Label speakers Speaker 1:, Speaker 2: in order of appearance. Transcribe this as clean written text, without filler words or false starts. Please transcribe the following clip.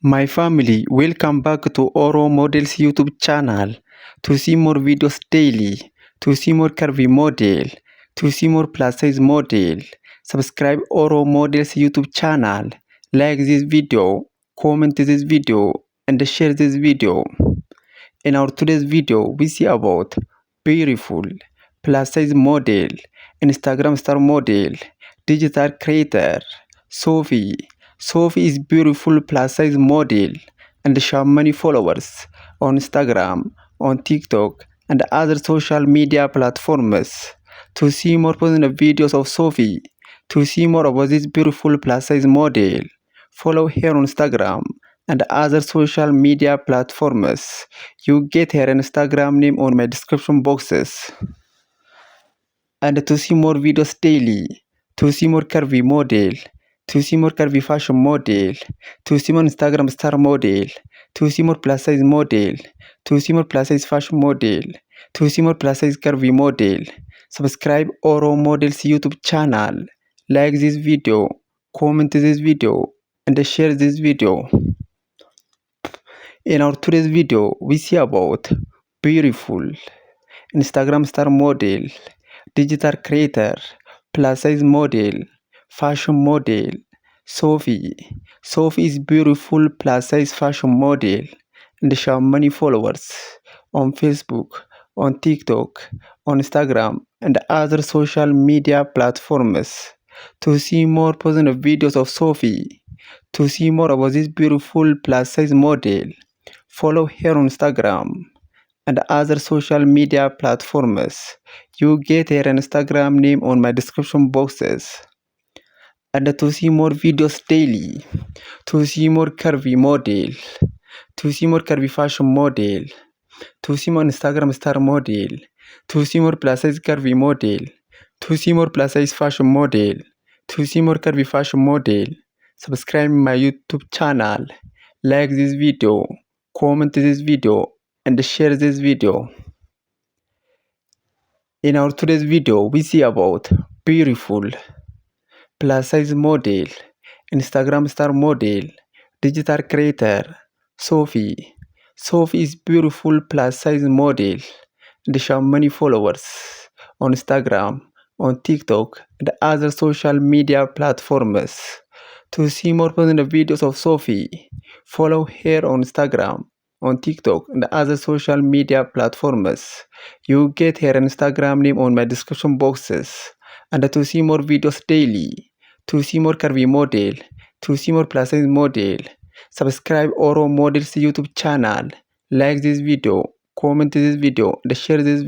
Speaker 1: My family, welcome back to Oro Models YouTube channel. To see more videos daily, to see more curvy model, to see more plus size model, subscribe Oro Models YouTube channel. Like this video, comment this video, and share this video. In our today's video, we see about beautiful plus size model, Instagram star model, digital creator, Sophie. Sophie is beautiful plus size model and she has many followers on Instagram, on TikTok, and other social media platforms. To see more positive videos of Sophie, to see more about this beautiful plus size model, follow her on Instagram and other social media platforms. You get her Instagram name on my description boxes. And to see more videos daily, to see more curvy model, to see more curvy fashion model, to see more Instagram star model, to see more plus size model, to see more plus size fashion model, to see more plus size curvy model, subscribe Oro Models YouTube channel, like this video, comment this video, and share this video. In our today's video, we see about beautiful Instagram star model, digital creator, plus size model, fashion model, Sophie. Sophie is beautiful plus size fashion model and she has many followers on Facebook, on TikTok, on Instagram, and other social media platforms. To see more positive videos of Sophie, to see more about this beautiful plus size model, follow her on Instagram and other social media platforms. You get her Instagram name on my description boxes. And to see more videos daily, to see more curvy model, to see more curvy fashion model, to see more Instagram star model, to see more plus size curvy model, to see more plus size fashion model, to see more curvy fashion model, subscribe my YouTube channel, like this video, comment this video, and share this video. In our today's video, we see about beautiful plus size model, Instagram star model, digital creator, Sophie. Sophie is beautiful plus size model and she has many followers on Instagram, on TikTok, and other social media platforms. To see more positive videos of Sophie, follow her on Instagram, on TikTok, and other social media platforms. You get her Instagram name on my description boxes. And to see more videos daily, to see more curvy model, to see more plus size model, subscribe Oro Models YouTube channel, like this video, comment this video, and share this video.